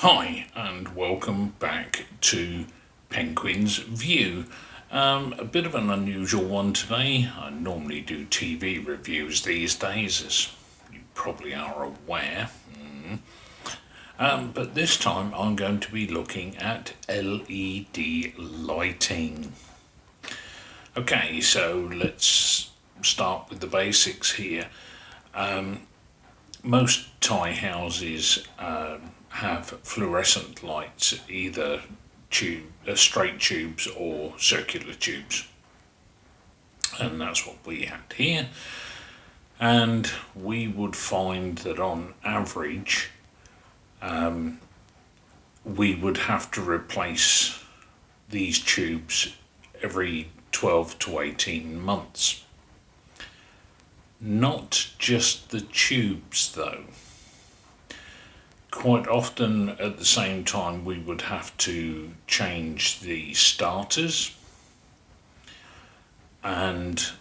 Hi, and welcome back to Penguin's View. A bit of an unusual one today. I normally do TV reviews these days, as you probably are aware. But this time I'm going to be looking at LED lighting. Okay, so let's start with the basics here. Most Thai houses have fluorescent lights, either straight tubes or circular tubes, and that's what we had here. And we would find that on average, we would have to replace these tubes every 12 to 18 months. Not just the tubes though. Quite often at the same time we would have to change the starters, and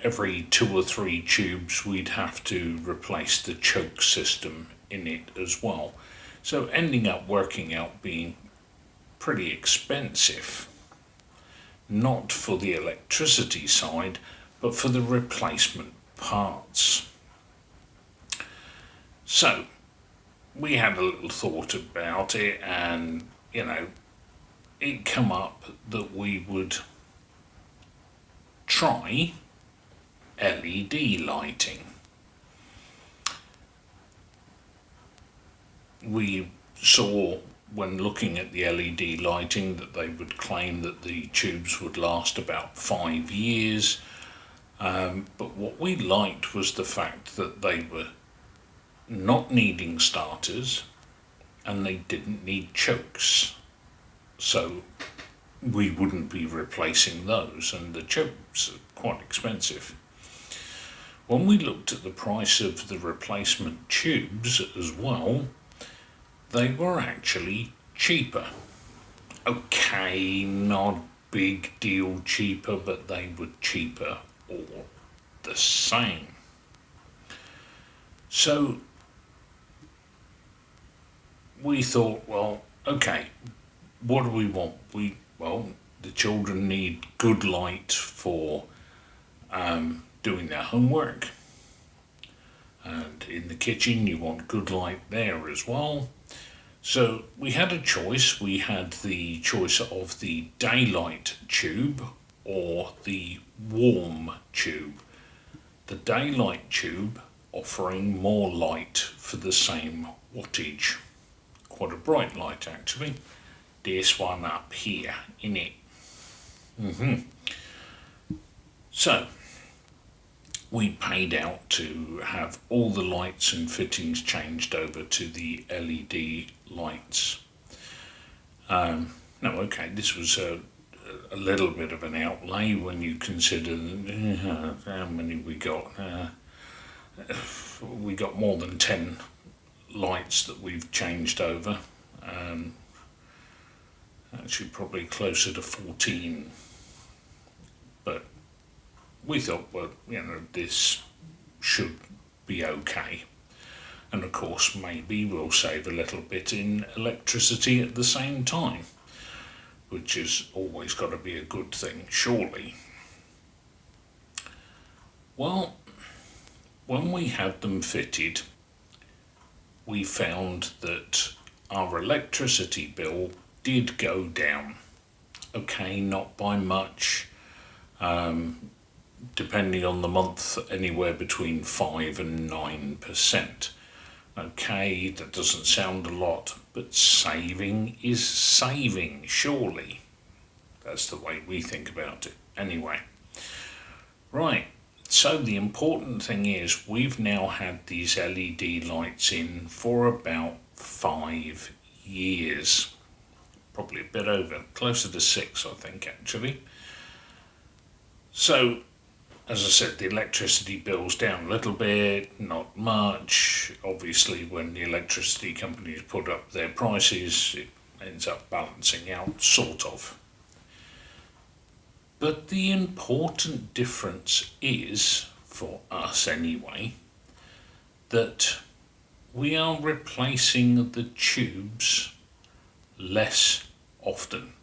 every 2 or 3 tubes we'd have to replace the choke system in it as well. So ending up working out being pretty expensive, not for the electricity side, but for the replacement parts. So we had a little thought about it, and it come up that we would try LED lighting. We saw when looking at the LED lighting that they would claim that the tubes would last about 5 years. But what we liked was the fact that they were not needing starters and they didn't need chokes. So we wouldn't be replacing those, and the chokes are quite expensive. When we looked at the price of the replacement tubes as well, they were actually cheaper. Okay, not big deal cheaper, but they were cheaper all the same. So we thought, well, okay, what do we want? The children need good light for doing their homework, and in the kitchen you want good light there as well. So we had a choice. We had the choice of the daylight tube or the warm tube. The daylight tube offering more light for the same wattage. Quite a bright light actually. This one up here in it. So we paid out to have all the lights and fittings changed over to the LED lights. Now, okay, this was a little bit of an outlay when you consider how many we got. We got more than 10 lights that we've changed over. Actually, probably closer to 14. But we thought, well, this should be okay. And of course, maybe we'll save a little bit in electricity at the same time, which has always got to be a good thing, surely. Well, when we had them fitted, we found that our electricity bill did go down. Okay, not by much. Depending on the month, anywhere between 5 and 9%. Okay, that doesn't sound a lot, but saving is saving, surely. That's the way we think about it, anyway. Right, so the important thing is we've now had these LED lights in for about 5 years. Probably a bit over, closer to 6, I think, actually. So, as I said, the electricity bill's down a little bit, not much. Obviously, when the electricity companies put up their prices, it ends up balancing out, sort of. But the important difference is, for us anyway, that we are replacing the tubes less often.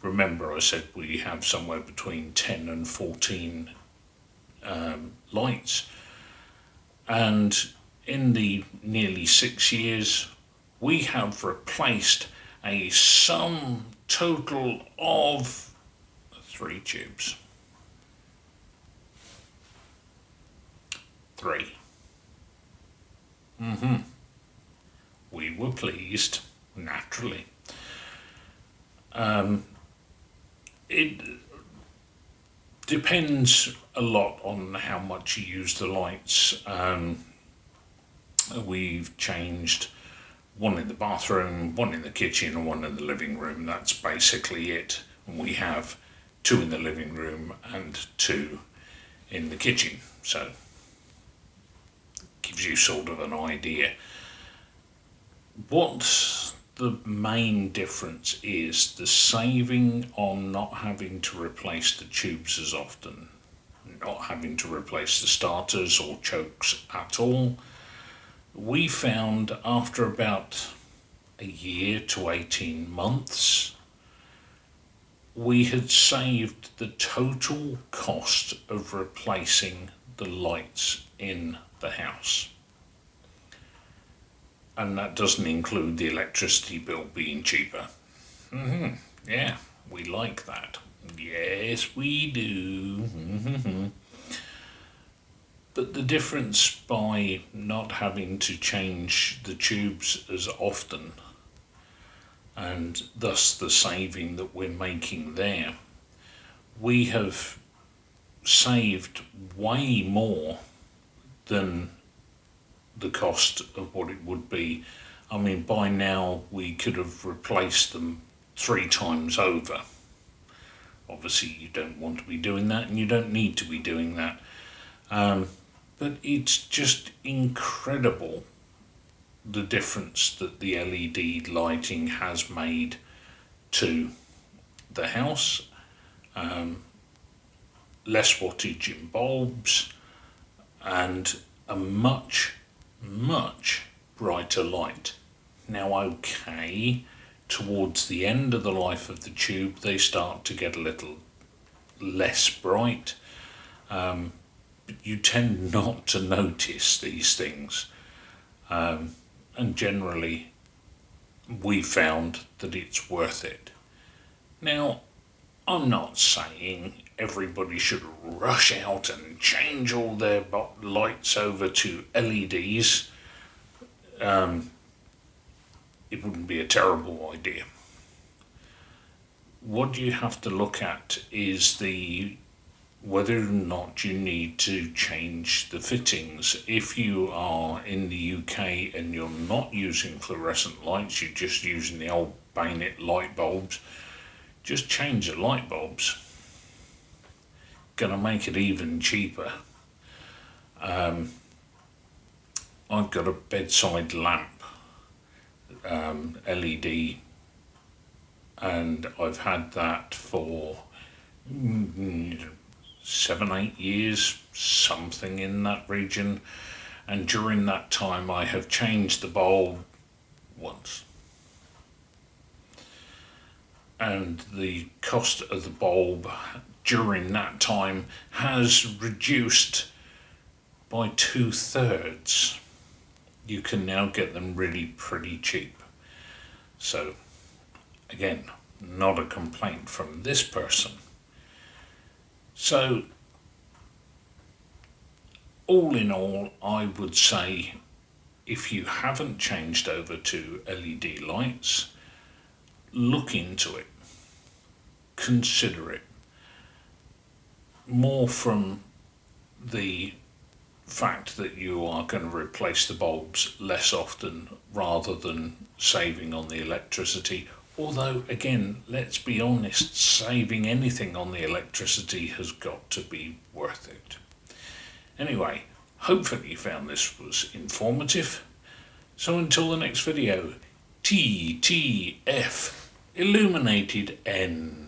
Remember, I said we have somewhere between 10 and 14 lights, and in the nearly 6 years we have replaced a sum total of 3 tubes. 3. We were pleased, naturally. It depends a lot on how much you use the lights. We've changed one in the bathroom, one in the kitchen, and one in the living room. That's basically it. And we have 2 in the living room and 2 in the kitchen. So gives you sort of an idea. What the main difference is the saving on not having to replace the tubes as often, not having to replace the starters or chokes at all. We found after about a year to 18 months, we had saved the total cost of replacing the lights in the house. And that doesn't include the electricity bill being cheaper. Yeah, we like that. Yes, we do. But the difference by not having to change the tubes as often, and thus the saving that we're making there, we have saved way more than the cost of what it would be. I mean, by now we could have replaced them 3 times over. Obviously you don't want to be doing that, and you don't need to be doing that. But it's just incredible the difference that the LED lighting has made to the house. Less wattage in bulbs, and a much brighter light. Now, okay, towards the end of the life of the tube they start to get a little less bright, but you tend not to notice these things, and generally we found that it's worth it. Now, I'm not saying everybody should rush out and change all their lights over to LEDs. It wouldn't be a terrible idea. What you have to look at is whether or not you need to change the fittings. If you are in the UK and you're not using fluorescent lights, you're just using the old bayonet light bulbs, just change the light bulbs. Gonna make it even cheaper. I've got a bedside lamp, LED, and I've had that for 7-8 years, something in that region, and during that time I have changed the bulb once, and the cost of the bulb during that time has reduced by 2/3. You can now get them really pretty cheap. So again, not a complaint from this person. So all in all, I would say if you haven't changed over to LED lights, look into it, consider it, more from the fact that you are going to replace the bulbs less often rather than saving on the electricity. Although, again, let's be honest, saving anything on the electricity has got to be worth it. Anyway, hopefully you found this was informative. So until the next video, TTF Illuminated N.